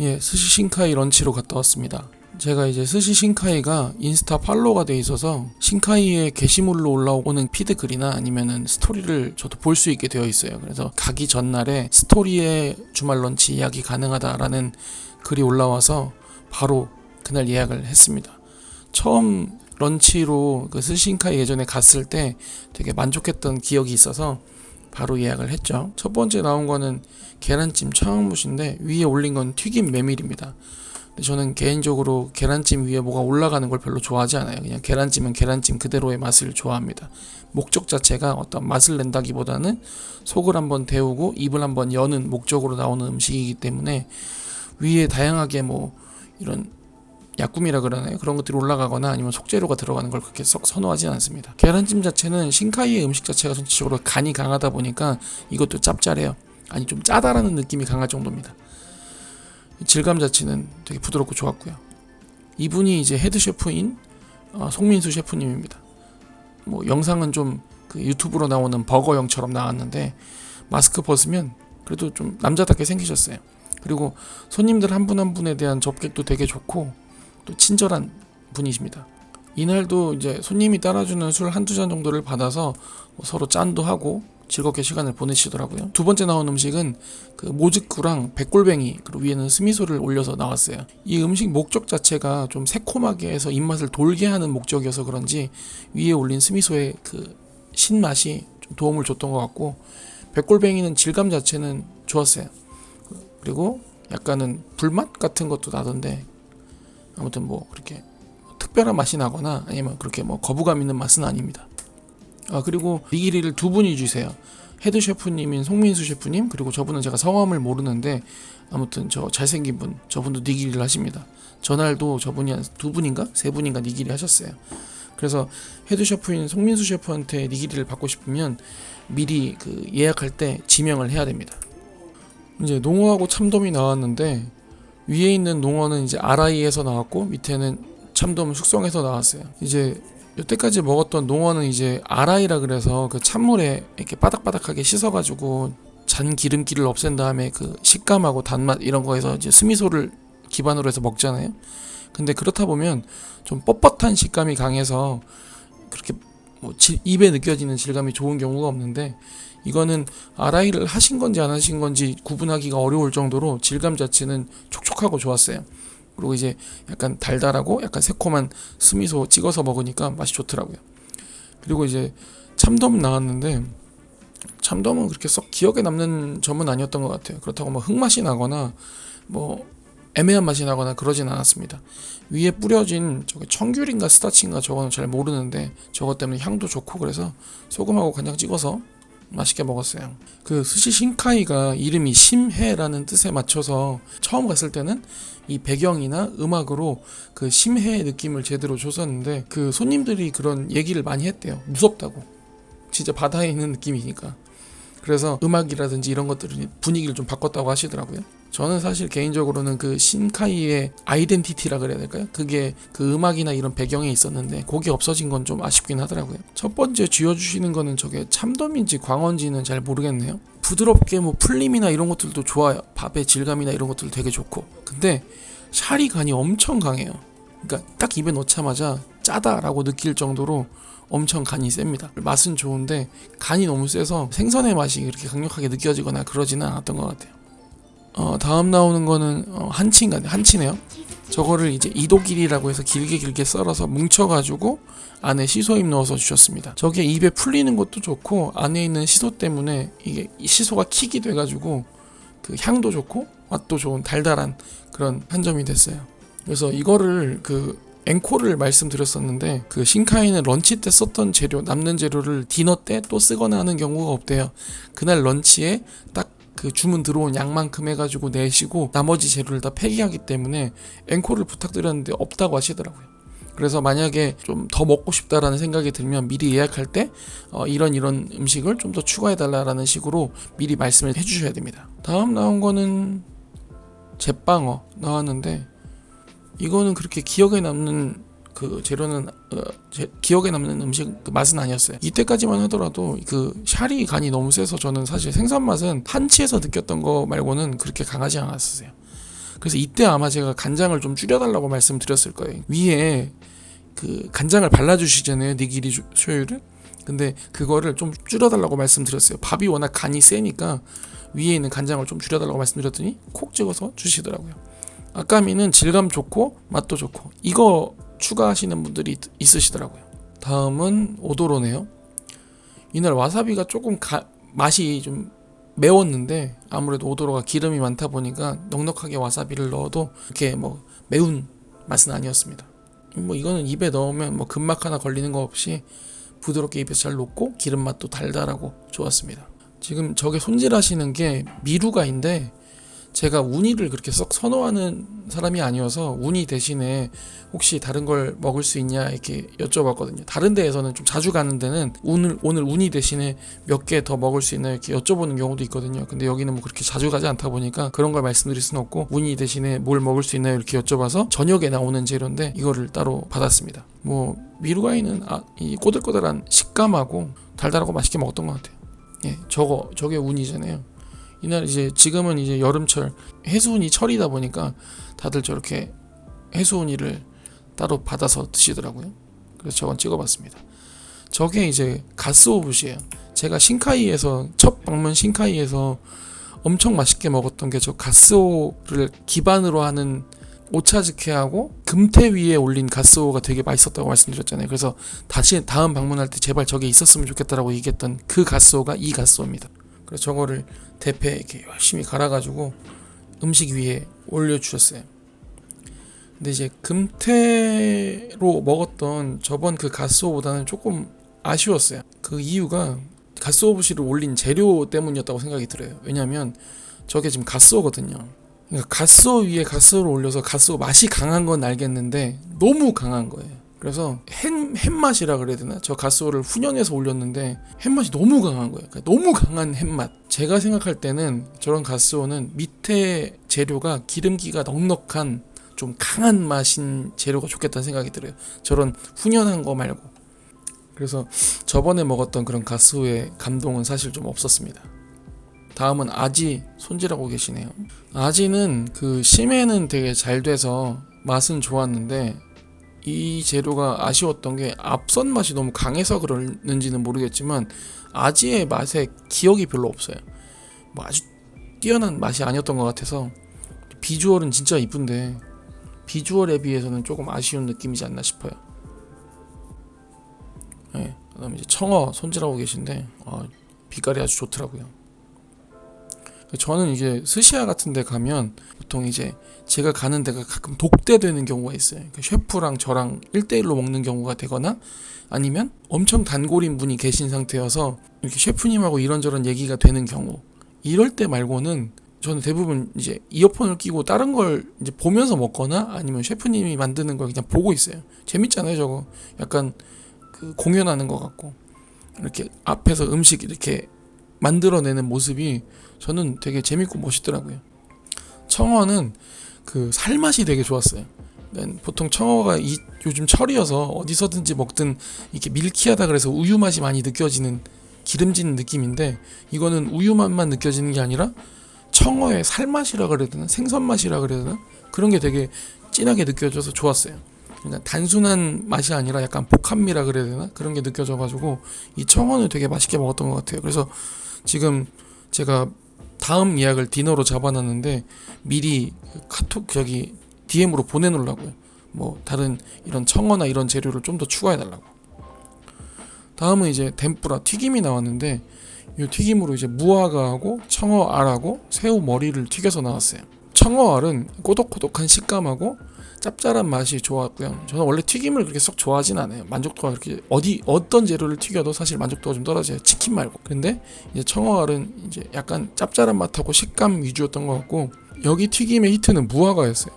예, 스시 신카이 런치로 갔다 왔습니다. 제가 이제 스시 신카이가 인스타 팔로우가 돼 있어서 신카이의 게시물로 올라오는 피드 글이나 아니면은 스토리를 저도 볼 수 있게 되어 있어요. 그래서 가기 전날에 스토리에 주말 런치 예약이 가능하다라는 글이 올라와서 바로 그날 예약을 했습니다. 처음 런치로 그 스시 신카이 예전에 갔을 때 되게 만족했던 기억이 있어서 바로 예약을 했죠. 첫 번째 나온 거는 계란찜 청양무시인데 위에 올린 건 튀김 메밀입니다. 근데 저는 개인적으로 계란찜 위에 뭐가 올라가는 걸 별로 좋아하지 않아요. 그냥 계란찜은 계란찜 그대로의 맛을 좋아합니다. 목적 자체가 어떤 맛을 낸다기보다는 속을 한번 데우고 입을 한번 여는 목적으로 나오는 음식이기 때문에 위에 다양하게 뭐 이런 약품이라 그러나요? 그런 것들이 올라가거나 아니면 속재료가 들어가는 걸 그렇게 썩 선호하진 않습니다. 계란찜 자체는 신카이의 음식 자체가 전체적으로 간이 강하다 보니까 이것도 짭짤해요. 아니 좀 짜다라는 느낌이 강할 정도입니다. 질감 자체는 되게 부드럽고 좋았고요. 이분이 이제 헤드 셰프인 송민수 셰프님입니다. 뭐 영상은 좀 그 유튜브로 나오는 버거형처럼 나왔는데 마스크 벗으면 그래도 좀 남자답게 생기셨어요. 그리고 손님들 한 분 한 분에 대한 접객도 되게 좋고 또 친절한 분이십니다. 이날도 이제 손님이 따라주는 술 한두 잔 정도를 받아서 서로 짠도 하고 즐겁게 시간을 보내시더라고요. 두 번째 나온 음식은 그 모즈쿠랑 백골뱅이, 그리고 위에는 스미소를 올려서 나왔어요. 이 음식 목적 자체가 좀 새콤하게 해서 입맛을 돌게 하는 목적이어서 그런지 위에 올린 스미소의 그 신맛이 좀 도움을 줬던 것 같고, 백골뱅이는 질감 자체는 좋았어요. 그리고 약간은 불맛 같은 것도 나던데 아무튼 뭐 그렇게 특별한 맛이 나거나 아니면 그렇게 뭐 거부감 있는 맛은 아닙니다. 그리고 니기리를 두 분이 주세요. 헤드 셰프님인 송민수 셰프님, 그리고 저분은 제가 성함을 모르는데 아무튼 저 잘생긴 분, 저분도 니기리를 하십니다. 전날도 저분이 한 두 분인가 세 분인가 니기리 하셨어요. 그래서 헤드 셰프인 송민수 셰프한테 니기리를 받고 싶으면 미리 그 예약할 때 지명을 해야 됩니다. 이제 농어하고 참돔이 나왔는데 위에 있는 농어는 이제 아라이에서 나왔고 밑에는 참돔 숙성해서 나왔어요. 이제 여태까지 먹었던 농어는 이제 아라이라 그래서 그 찬물에 이렇게 바닥바닥하게 씻어가지고 잔 기름기를 없앤 다음에 그 식감하고 단맛 이런 거에서 이제 스미소를 기반으로 해서 먹잖아요. 근데 그렇다 보면 좀 뻣뻣한 식감이 강해서 그렇게 뭐 입에 느껴지는 질감이 좋은 경우가 없는데, 이거는 아라이를 하신 건지 안 하신 건지 구분하기가 어려울 정도로 질감 자체는 촉촉하고 좋았어요. 그리고 이제 약간 달달하고 약간 새콤한 스미소 찍어서 먹으니까 맛이 좋더라고요. 그리고 이제 참돔 나왔는데 참돔은 그렇게 썩 기억에 남는 점은 아니었던 것 같아요. 그렇다고 뭐 흙맛이 나거나 뭐 애매한 맛이 나거나 그러진 않았습니다. 위에 뿌려진 저게 청귤인가 스타치인가 저거는 잘 모르는데 저것 때문에 향도 좋고 그래서 소금하고 간장 찍어서 맛있게 먹었어요. 그 스시 신카이가 이름이 심해라는 뜻에 맞춰서 처음 갔을 때는 이 배경이나 음악으로 그 심해의 느낌을 제대로 줬었는데 그 손님들이 그런 얘기를 많이 했대요. 무섭다고. 진짜 바다에 있는 느낌이니까. 그래서 음악이라든지 이런 것들을 분위기를 좀 바꿨다고 하시더라고요. 저는 사실 개인적으로는 그 신카이의 아이덴티티라 그래야 될까요? 그게 그 음악이나 이런 배경에 있었는데 그게 없어진 건 좀 아쉽긴 하더라고요. 첫 번째 쥐어주시는 거는 저게 참돔인지 광어인지는 잘 모르겠네요. 부드럽게 뭐 풀림이나 이런 것들도 좋아요. 밥의 질감이나 이런 것들도 되게 좋고. 근데 샤리 간이 엄청 강해요. 그러니까 딱 입에 넣자마자 짜다라고 느낄 정도로 엄청 간이 셉니다. 맛은 좋은데 간이 너무 세서 생선의 맛이 그렇게 강력하게 느껴지거나 그러지는 않았던 것 같아요. 다음 나오는 거는 한치네요. 저거를 이제 이도길이라고 해서 길게 썰어서 뭉쳐가지고 안에 시소잎 넣어서 주셨습니다. 저게 입에 풀리는 것도 좋고 안에 있는 시소 때문에 이게 시소가 킥이 돼가지고 그 향도 좋고 맛도 좋은 달달한 그런 한 점이 됐어요. 그래서 이거를 그 앵콜을 말씀드렸었는데 그 신카이는 런치 때 썼던 재료, 남는 재료를 디너 때 또 쓰거나 하는 경우가 없대요. 그날 런치에 딱 그 주문 들어온 양만큼 해가지고 내시고 나머지 재료를 다 폐기하기 때문에 앵콜을 부탁드렸는데 없다고 하시더라고요. 그래서 만약에 좀 더 먹고 싶다라는 생각이 들면 미리 예약할 때 이런 음식을 좀 더 추가해달라는 식으로 미리 말씀을 해주셔야 됩니다. 다음 나온 거는 제빵어 나왔는데 이거는 그렇게 기억에 남는 그 재료는 기억에 남는 음식 그 맛은 아니었어요. 이때까지만 하더라도 그 샤리 간이 너무 세서 저는 사실 생선 맛은 한치에서 느꼈던 거 말고는 그렇게 강하지 않았어요. 그래서 이때 아마 제가 간장을 좀 줄여달라고 말씀드렸을 거예요. 위에 그 간장을 발라주시잖아요, 니기리 쇼유를. 근데 그거를 좀 줄여달라고 말씀드렸어요. 밥이 워낙 간이 세니까 위에 있는 간장을 좀 줄여달라고 말씀드렸더니 콕 찍어서 주시더라고요. 아까미는 질감 좋고 맛도 좋고 이거 추가하시는 분들이 있으시더라고요. 다음은 오도로네요. 이날 와사비가 조금 맛이 좀 매웠는데 아무래도 오도로가 기름이 많다 보니까 넉넉하게 와사비를 넣어도 이렇게 뭐 매운 맛은 아니었습니다. 뭐 이거는 입에 넣으면 뭐 근막 하나 걸리는 거 없이 부드럽게 입에서 잘 녹고 기름 맛도 달달하고 좋았습니다. 지금 저게 손질하시는 게 미루가인데 제가 우니를 그렇게 썩 선호하는 사람이 아니어서 우니 대신에 혹시 다른 걸 먹을 수 있냐 이렇게 여쭤봤거든요. 다른 데에서는 좀 자주 가는 데는 오늘 우니 대신에 몇 개 더 먹을 수 있나 이렇게 여쭤보는 경우도 있거든요. 근데 여기는 뭐 그렇게 자주 가지 않다 보니까 그런 걸 말씀드릴 수는 없고 우니 대신에 뭘 먹을 수 있나요 이렇게 여쭤봐서 저녁에 나오는 재료인데 이거를 따로 받았습니다. 뭐 미루가이는 이 꼬들꼬들한 식감하고 달달하고 맛있게 먹었던 것 같아요. 예, 저게 우니잖아요. 이날 이제 지금은 이제 여름철 해수우니 철이다 보니까 다들 저렇게 해수우니를 따로 받아서 드시더라고요. 그래서 저건 찍어봤습니다. 저게 이제 가스오부시예요. 제가 신카이에서 첫 방문 신카이에서 엄청 맛있게 먹었던 게 저 가스오를 기반으로 하는 오차즈케하고 금태 위에 올린 가스오가 되게 맛있었다고 말씀드렸잖아요. 그래서 다시 다음 방문할 때 제발 저게 있었으면 좋겠다라고 얘기했던 그 가스오가 이 가스오입니다. 그래서 저거를 대패 이렇게 열심히 갈아가지고 음식 위에 올려주셨어요. 근데 이제 금태로 먹었던 저번 그 가스오보다는 조금 아쉬웠어요. 그 이유가 가스오부시를 올린 재료 때문이었다고 생각이 들어요. 왜냐면 저게 지금 가스오거든요. 그러니까 가스오 위에 가스오를 올려서 가스오 맛이 강한 건 알겠는데 너무 강한 거예요. 그래서 햇맛이라 그래야 되나? 저 가스오를 훈연해서 올렸는데 햇맛이 너무 강한 거예요. 그러니까 너무 강한 햇맛. 제가 생각할 때는 저런 가스오는 밑에 재료가 기름기가 넉넉한 좀 강한 맛인 재료가 좋겠다는 생각이 들어요. 저런 훈연한 거 말고. 그래서 저번에 먹었던 그런 가스오의 감동은 사실 좀 없었습니다. 다음은 아지 손질하고 계시네요. 아지는 그 심해는 되게 잘 돼서 맛은 좋았는데 이 재료가 아쉬웠던 게 앞선 맛이 너무 강해서 그러는지는 모르겠지만 아지의 맛에 기억이 별로 없어요. 뭐 아주 뛰어난 맛이 아니었던 것 같아서 비주얼은 진짜 이쁜데 비주얼에 비해서는 조금 아쉬운 느낌이지 않나 싶어요. 네, 그다음에 이제 청어 손질하고 계신데 빛깔이 아주 좋더라고요. 저는 이제 스시야 같은 데 가면 보통 이제 제가 가는 데가 가끔 독대되는 경우가 있어요. 그러니까 셰프랑 저랑 1대1로 먹는 경우가 되거나 아니면 엄청 단골인 분이 계신 상태여서 이렇게 셰프님하고 이런저런 얘기가 되는 경우, 이럴 때 말고는 저는 대부분 이제 이어폰을 끼고 다른 걸 이제 보면서 먹거나 아니면 셰프님이 만드는 걸 그냥 보고 있어요. 재밌잖아요, 저거. 약간 그 공연하는 것 같고 이렇게 앞에서 음식 이렇게 만들어내는 모습이 저는 되게 재밌고 멋있더라고요. 청어는 그 살맛이 되게 좋았어요. 그러니까 보통 청어가 요즘 철이어서 어디서든지 먹든 이렇게 밀키하다 그래서 우유 맛이 많이 느껴지는 기름진 느낌인데 이거는 우유 맛만 느껴지는 게 아니라 청어의 살맛이라 그래야 되나 생선 맛이라 그래야 되나 그런 게 되게 진하게 느껴져서 좋았어요. 그러니까 단순한 맛이 아니라 약간 복합미라 그래야 되나 그런 게 느껴져가지고 이 청어는 되게 맛있게 먹었던 것 같아요. 그래서 지금 제가 다음 예약을 디너로 잡아놨는데 미리 카톡 DM으로 보내놓으려고요. 뭐 다른 이런 청어나 이런 재료를 좀 더 추가해달라고. 다음은 이제 덴뿌라 튀김이 나왔는데 이 튀김으로 이제 무화과하고 청어알하고 새우 머리를 튀겨서 나왔어요. 청어알은 꼬독꼬독한 식감하고 짭짤한 맛이 좋았고요. 저는 원래 튀김을 그렇게 썩 좋아하진 않아요. 만족도가 그렇게 어떤 재료를 튀겨도 사실 만족도가 좀 떨어져요. 치킨 말고. 근데 이제 청어알은 이제 약간 짭짤한 맛하고 식감 위주였던 것 같고 여기 튀김의 히트는 무화과였어요.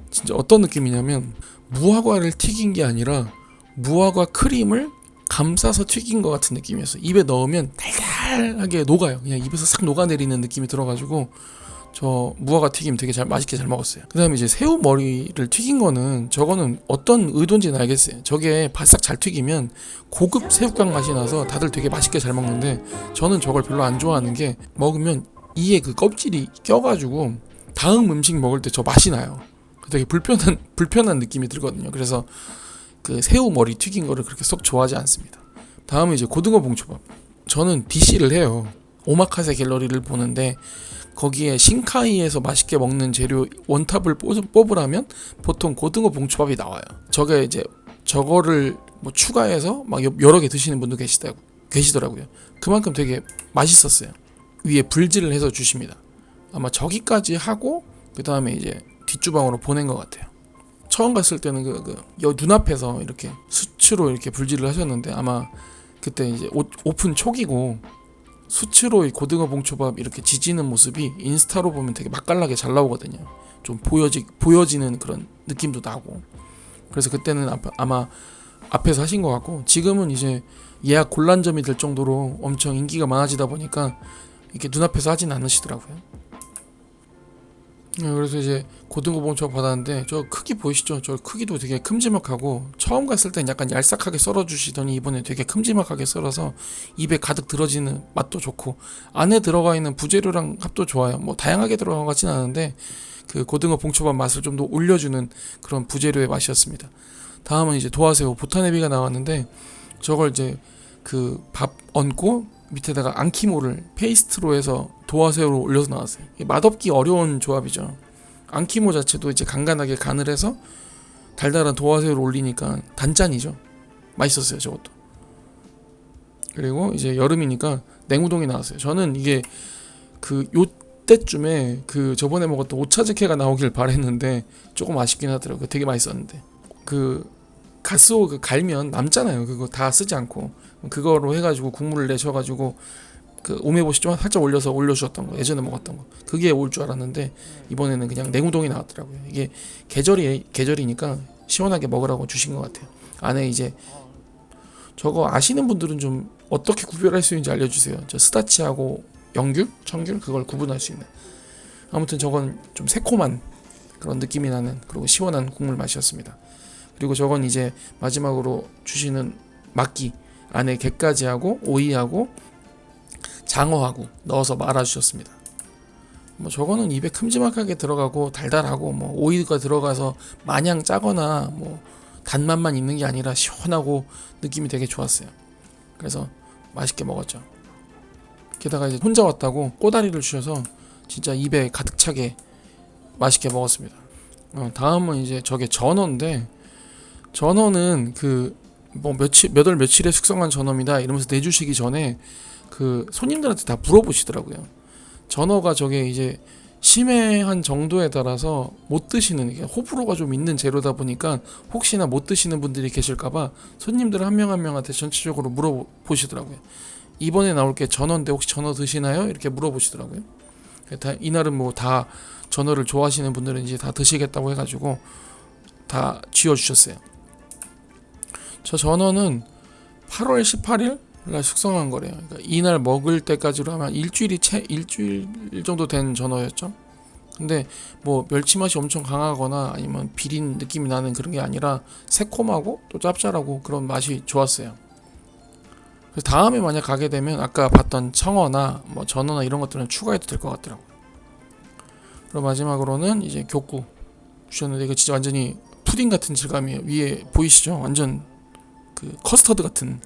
진짜 어떤 느낌이냐면 무화과를 튀긴 게 아니라 무화과 크림을 감싸서 튀긴 것 같은 느낌이었어요. 입에 넣으면 달달하게 녹아요. 그냥 입에서 싹 녹아내리는 느낌이 들어가지고 저 무화과 튀김 되게 맛있게 잘 먹었어요. 그 다음에 이제 새우 머리를 튀긴 거는 저거는 어떤 의도인지는 알겠어요. 저게 바싹 잘 튀기면 고급 새우깡 맛이 나서 다들 되게 맛있게 잘 먹는데 저는 저걸 별로 안 좋아하는 게 먹으면 이에 그 껍질이 껴가지고 다음 음식 먹을 때 저 맛이 나요. 되게 불편한 느낌이 들거든요. 그래서 그 새우 머리 튀긴 거를 그렇게 썩 좋아하지 않습니다. 다음은 이제 고등어 봉초밥. 저는 DC를 해요. 오마카세 갤러리를 보는데 거기에 신카이에서 맛있게 먹는 재료 원탑을 뽑으라면 보통 고등어 봉초밥이 나와요. 저게 이제 저거를 뭐 추가해서 막 여러 개 드시는 분도 계시더라고요. 그만큼 되게 맛있었어요. 위에 불질을 해서 주십니다. 아마 저기까지 하고 그 다음에 이제 뒷주방으로 보낸 것 같아요. 처음 갔을 때는 눈앞에서 이렇게 수치로 이렇게 불질을 하셨는데 아마 그때 이제 오픈 초기고 수치로 이 고등어 봉초밥 이렇게 지지는 모습이 인스타로 보면 되게 맛깔나게 잘 나오거든요. 좀 보여지는 그런 느낌도 나고. 그래서 그때는 아마 앞에서 하신 것 같고, 지금은 이제 예약 곤란점이 될 정도로 엄청 인기가 많아지다 보니까 이렇게 눈앞에서 하진 않으시더라고요. 그래서 이제 고등어 봉초밥 받았는데 저 크기 보이시죠? 저 크기도 되게 큼지막하고, 처음 갔을 땐 약간 얄싹하게 썰어주시더니 이번에 되게 큼지막하게 썰어서 입에 가득 들어지는 맛도 좋고 안에 들어가 있는 부재료랑 합도 좋아요. 뭐 다양하게 들어간 것 같진 않은데 그 고등어 봉초밥 맛을 좀 더 올려주는 그런 부재료의 맛이었습니다. 다음은 이제 도화새우 보타네비가 나왔는데 저걸 이제 그 밥 얹고 밑에다가 안키모를 페이스트로 해서 도화새우로 올려서 나왔어요. 맛없기 어려운 조합이죠. 안키모 자체도 이제 간간하게 간을 해서 달달한 도화새우를 올리니까 단짠이죠. 맛있었어요, 저것도. 그리고 이제 여름이니까 냉우동이 나왔어요. 저는 이게 요때쯤에 저번에 먹었던 오차즈케가 나오길 바랬는데 조금 아쉽긴 하더라고요. 되게 맛있었는데 가스오 갈면 남잖아요. 그거 다 쓰지 않고 그거로 해가지고 국물을 내셔가지고 오메보시 좀 살짝 올려주셨던 거, 예전에 먹었던 거, 그게 올 줄 알았는데 이번에는 그냥 냉우동이 나왔더라고요. 이게 계절이니까 시원하게 먹으라고 주신 것 같아요. 안에 이제 저거 아시는 분들은 좀 어떻게 구별할 수 있는지 알려주세요. 저 스다치하고 영귤, 청귤 그걸 구분할 수 있는. 아무튼 저건 좀 새콤한 그런 느낌이 나는, 그리고 시원한 국물 맛이었습니다. 그리고 저건 이제 마지막으로 주시는 막기, 안에 게까지하고 오이하고 장어하고 넣어서 말아주셨습니다. 뭐 저거는 입에 큼지막하게 들어가고 달달하고 뭐 오이가 들어가서 마냥 짜거나 뭐 단맛만 있는 게 아니라 시원하고 느낌이 되게 좋았어요. 그래서 맛있게 먹었죠. 게다가 이제 혼자 왔다고 꼬다리를 주셔서 진짜 입에 가득 차게 맛있게 먹었습니다. 다음은 이제 저게 전어인데, 전어는 몇 월 며칠에 숙성한 전어입니다 이러면서 내주시기 전에 손님들한테 다 물어보시더라고요. 전어가 저게 이제 심해한 정도에 따라서 못 드시는, 호불호가 좀 있는 재료다 보니까 혹시나 못 드시는 분들이 계실까봐 손님들 한 명 한 명한테 전체적으로 물어보시더라고요. 이번에 나올 게 전어인데 혹시 전어 드시나요? 이렇게 물어보시더라고요. 이날은 뭐 다 전어를 좋아하시는 분들은 이제 다 드시겠다고 해가지고 다 쥐어주셨어요. 저 전어는 8월 18일 날 숙성한 거래요. 그러니까 이날 먹을 때까지로 하면 일주일 정도 된 전어였죠. 근데 뭐 멸치 맛이 엄청 강하거나 아니면 비린 느낌이 나는 그런 게 아니라 새콤하고 또 짭짤하고 그런 맛이 좋았어요. 그래서 다음에 만약 가게 되면 아까 봤던 청어나 뭐 전어나 이런 것들은 추가해도 될 것 같더라고요. 그리고 마지막으로는 이제 격구 주셨는데 이거 진짜 완전히 푸딩 같은 질감이에요. 위에 보이시죠? 완전 커스터드 같은.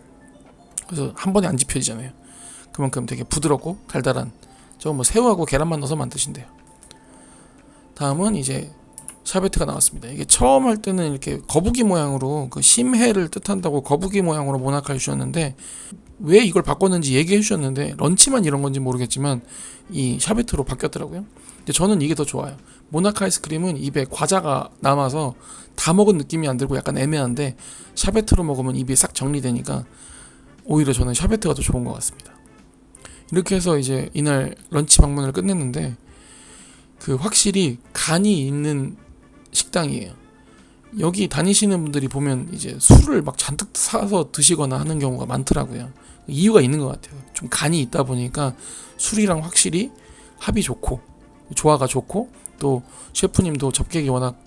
그래서 한 번에 안 집혀지잖아요. 그만큼 되게 부드럽고 달달한. 저거 뭐 새우하고 계란만 넣어서 만드신대요. 다음은 이제 샤베트가 나왔습니다. 이게 처음 할 때는 이렇게 거북이 모양으로 심해를 뜻한다고 거북이 모양으로 모나카를 주셨는데 왜 이걸 바꿨는지 얘기해 주셨는데 런치만 이런 건지 모르겠지만 이 샤베트로 바뀌었더라고요. 근데 저는 이게 더 좋아요. 모나카 아이스크림은 입에 과자가 남아서 다 먹은 느낌이 안 들고 약간 애매한데 샤베트로 먹으면 입이 싹 정리되니까 오히려 저는 샤베트가 더 좋은 것 같습니다. 이렇게 해서 이제 이날 런치 방문을 끝냈는데 확실히 간이 있는 식당이에요. 여기 다니시는 분들이 보면 이제 술을 막 잔뜩 사서 드시거나 하는 경우가 많더라고요. 이유가 있는 것 같아요. 좀 간이 있다 보니까 술이랑 확실히 합이 좋고 조화가 좋고 또 셰프님도 접객이 워낙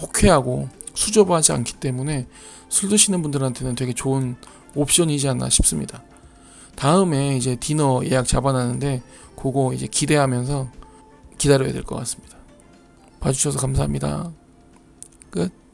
호쾌하고 수줍어하지 않기 때문에 술 드시는 분들한테는 되게 좋은 옵션이지 않나 싶습니다. 다음에 이제 디너 예약 잡아놨는데 그거 이제 기대하면서 기다려야 될 것 같습니다. 봐주셔서 감사합니다. 끝.